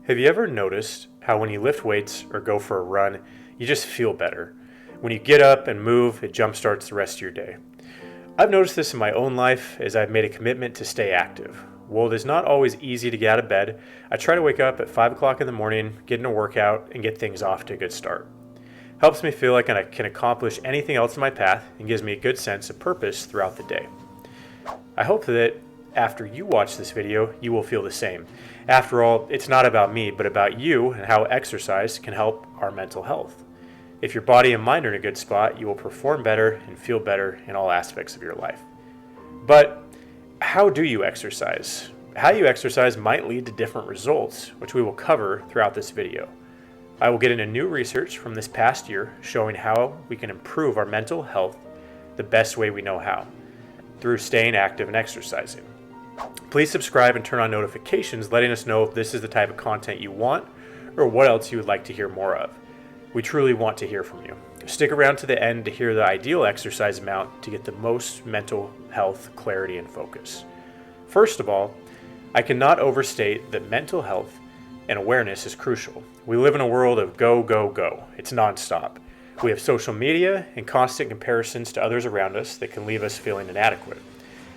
Have you ever noticed how when you lift weights or go for a run, you just feel better? When you get up and move, it jumpstarts the rest of your day. I've noticed this in my own life as I've made a commitment to stay active. While it is not always easy to get out of bed, I try to wake up at 5 o'clock in the morning, get in a workout, and get things off to a good start. Helps me feel like I can accomplish anything else in my path and gives me a good sense of purpose throughout the day. I hope that after you watch this video, you will feel the same. After all, it's not about me, but about you and how exercise can help our mental health. If your body and mind are in a good spot, you will perform better and feel better in all aspects of your life. But how do you exercise? How you exercise might lead to different results, which we will cover throughout this video. I will get into new research from this past year showing how we can improve our mental health the best way we know how, through staying active and exercising. Please subscribe and turn on notifications, letting us know if this is the type of content you want or what else you would like to hear more of. We truly want to hear from you. Stick around to the end to hear the ideal exercise amount to get the most mental health clarity and focus. First of all, I cannot overstate that mental health and awareness is crucial. We live in a world of go, go, go. It's nonstop. We have social media and constant comparisons to others around us that can leave us feeling inadequate.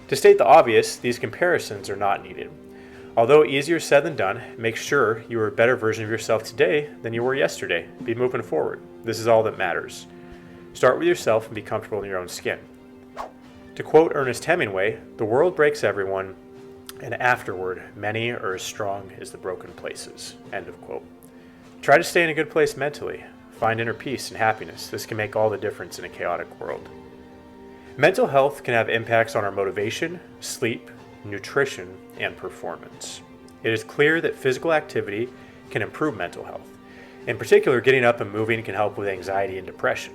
To state the obvious, these comparisons are not needed. Although easier said than done, make sure you are a better version of yourself today than you were yesterday. Be moving forward. This is all that matters. Start with yourself and be comfortable in your own skin. To quote Ernest Hemingway, "The world breaks everyone, and afterward, many are as strong as the broken places." End of quote. Try to stay in a good place mentally. Find inner peace and happiness. This can make all the difference in a chaotic world. Mental health can have impacts on our motivation, sleep, nutrition, and performance. It is clear that physical activity can improve mental health. In particular, getting up and moving can help with anxiety and depression.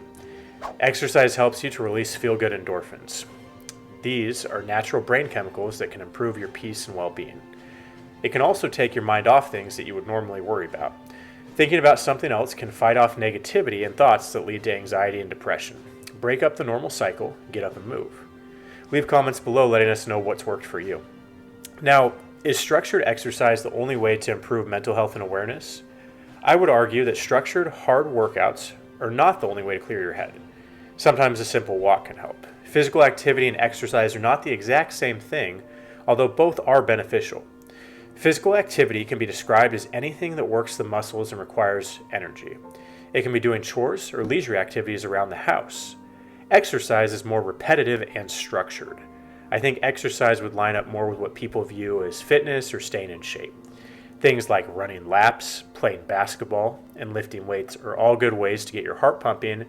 Exercise helps you to release feel-good endorphins. These are natural brain chemicals that can improve your peace and well-being. It can also take your mind off things that you would normally worry about. Thinking about something else can fight off negativity and thoughts that lead to anxiety and depression. Break up the normal cycle, get up and move. Leave comments below letting us know what's worked for you. Now, is structured exercise the only way to improve mental health and awareness? I would argue that structured, hard workouts are not the only way to clear your head. Sometimes a simple walk can help. Physical activity and exercise are not the exact same thing, although both are beneficial. Physical activity can be described as anything that works the muscles and requires energy. It can be doing chores or leisure activities around the house. Exercise is more repetitive and structured. I think exercise would line up more with what people view as fitness or staying in shape. Things like running laps, playing basketball, and lifting weights are all good ways to get your heart pumping,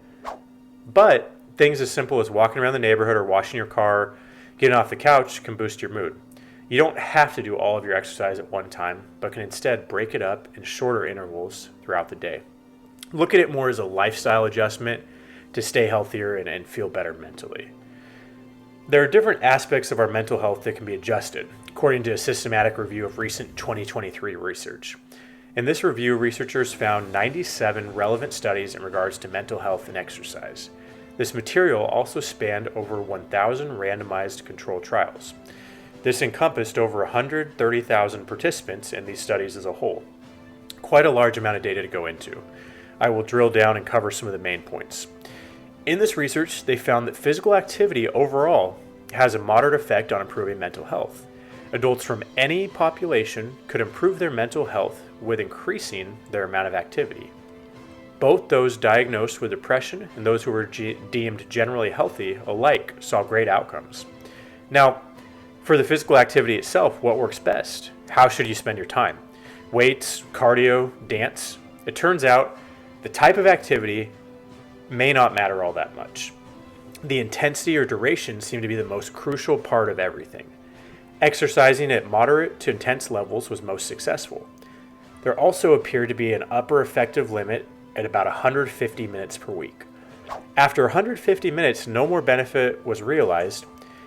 but things as simple as walking around the neighborhood or washing your car, getting off the couch can boost your mood. You don't have to do all of your exercise at one time, but can instead break it up in shorter intervals throughout the day. Look at it more as a lifestyle adjustment to stay healthier and feel better mentally. There are different aspects of our mental health that can be adjusted, according to a systematic review of recent 2023 research. In this review, researchers found 97 relevant studies in regards to mental health and exercise. This material also spanned over 1,000 randomized controlled trials. This encompassed over 130,000 participants in these studies as a whole. Quite a large amount of data to go into. I will drill down and cover some of the main points. In this research, they found that physical activity overall has a moderate effect on improving mental health. Adults from any population could improve their mental health with increasing their amount of activity. Both those diagnosed with depression and those who were deemed generally healthy alike saw great outcomes. Now, for the physical activity itself, what works best? How should you spend your time? Weights, cardio, dance? It turns out the type of activity may not matter all that much. The intensity or duration seem to be the most crucial part of everything. Exercising at moderate to intense levels was most successful. There also appeared to be an upper effective limit at about 150 minutes per week. After 150 minutes, no more benefit was realized.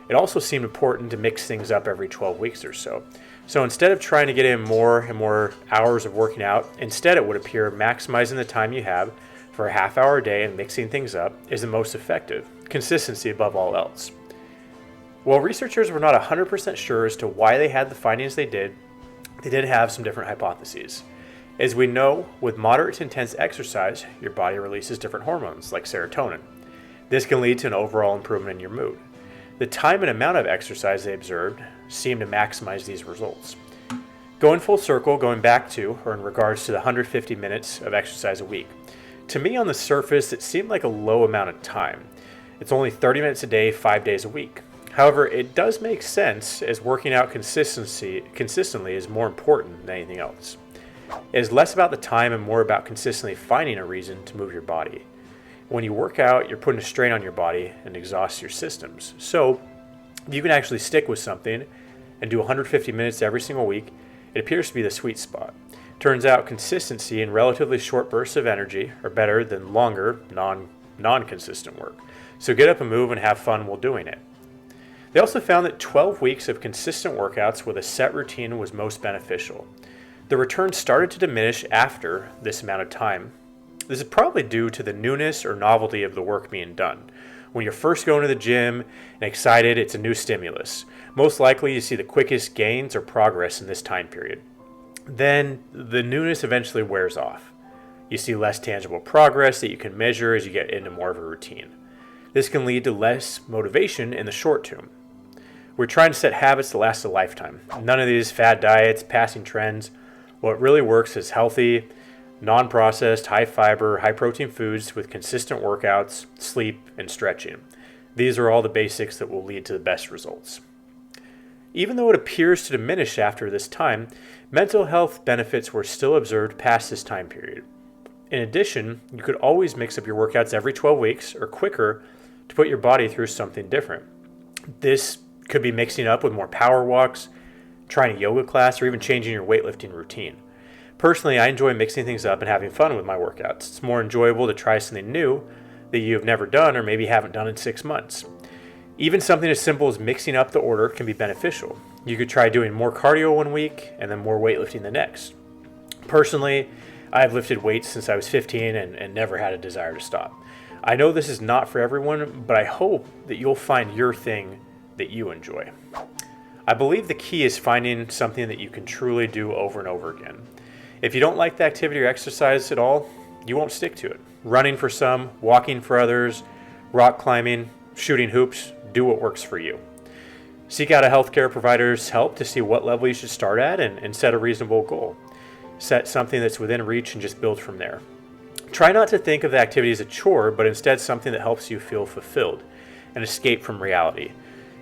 It also seemed important to mix things up every 12 weeks or so. So instead of trying to get in more and more hours of working out, instead it would appear maximizing the time you have for a half hour a day and mixing things up is the most effective. Consistency above all else. While researchers were not 100% sure as to why they had the findings they did have some different hypotheses. As we know, with moderate to intense exercise, your body releases different hormones like serotonin. This can lead to an overall improvement in your mood. The time and amount of exercise they observed seemed to maximize these results. Going full circle, going back to, or in regards to the 150 minutes of exercise a week. To me, on the surface, it seemed like a low amount of time. It's only 30 minutes a day, 5 days a week. However, it does make sense as working out consistently is more important than anything else. It is less about the time and more about consistently finding a reason to move your body. When you work out, you're putting a strain on your body and exhaust your systems. So, if you can actually stick with something and do 150 minutes every single week, it appears to be the sweet spot. Turns out consistency and relatively short bursts of energy are better than longer, non-consistent work. So get up and move and have fun while doing it. They also found that 12 weeks of consistent workouts with a set routine was most beneficial. The returns started to diminish after this amount of time. This is probably due to the newness or novelty of the work being done. When you're first going to the gym and excited, it's a new stimulus. Most likely you see the quickest gains or progress in this time period. Then the newness eventually wears off. You see less tangible progress that you can measure as you get into more of a routine. This can lead to less motivation in the short term. We're trying to set habits to last a lifetime. None of these fad diets, passing trends. What really works is healthy, non-processed, high-fiber, high-protein foods with consistent workouts, sleep, and stretching. These are all the basics that will lead to the best results. Even though it appears to diminish after this time, mental health benefits were still observed past this time period. In addition, you could always mix up your workouts every 12 weeks or quicker to put your body through something different. This could be mixing up with more power walks, trying a yoga class, or even changing your weightlifting routine. Personally, I enjoy mixing things up and having fun with my workouts. It's more enjoyable to try something new that you have never done or maybe haven't done in 6 months. Even something as simple as mixing up the order can be beneficial. You could try doing more cardio one week and then more weightlifting the next. Personally, I've lifted weights since I was 15 and never had a desire to stop. I know this is not for everyone, but I hope that you'll find your thing that you enjoy. I believe the key is finding something that you can truly do over and over again. If you don't like the activity or exercise at all, you won't stick to it. Running for some, walking for others, rock climbing, shooting hoops, do what works for you. Seek out a healthcare provider's help to see what level you should start at and set a reasonable goal. Set something that's within reach and just build from there. Try not to think of the activity as a chore, but instead something that helps you feel fulfilled and escape from reality.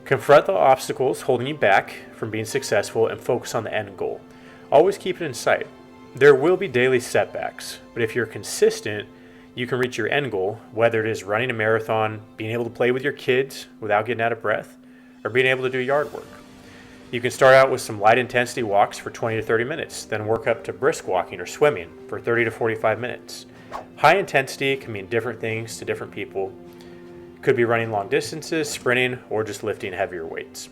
Confront the obstacles holding you back from being successful and focus on the end goal. Always keep it in sight. There will be daily setbacks, but if you're consistent, you can reach your end goal, whether it is running a marathon, being able to play with your kids without getting out of breath, or being able to do yard work. You can start out with some light intensity walks for 20 to 30 minutes, then work up to brisk walking or swimming for 30 to 45 minutes. High intensity can mean different things to different people. Could be running long distances, sprinting, or just lifting heavier weights.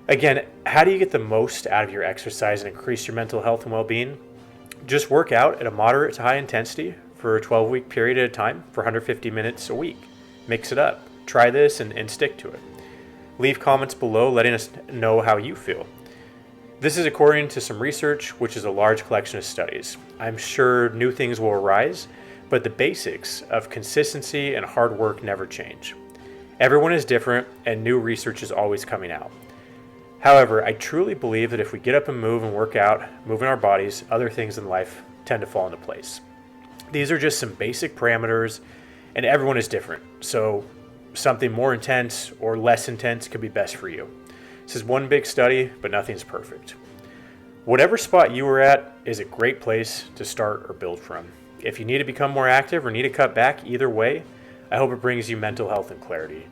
Again, how do you get the most out of your exercise and increase your mental health and well-being? Just work out at a moderate to high intensity for a 12-week period at a time for 150 minutes a week. Mix it up. Try this and stick to it. Leave comments below letting us know how you feel. This is according to some research, which is a large collection of studies. I'm sure new things will arise, but the basics of consistency and hard work never change. Everyone is different, and new research is always coming out. However, I truly believe that if we get up and move and work out, moving our bodies, other things in life tend to fall into place. These are just some basic parameters, and everyone is different. So something more intense or less intense could be best for you. This is one big study, but nothing's perfect. Whatever spot you are at is a great place to start or build from. If you need to become more active or need to cut back, either way, I hope it brings you mental health and clarity.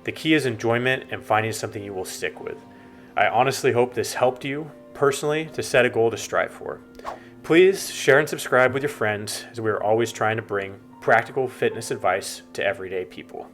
The key is enjoyment and finding something you will stick with. I honestly hope this helped you personally to set a goal to strive for. Please share and subscribe with your friends, as we are always trying to bring practical fitness advice to everyday people.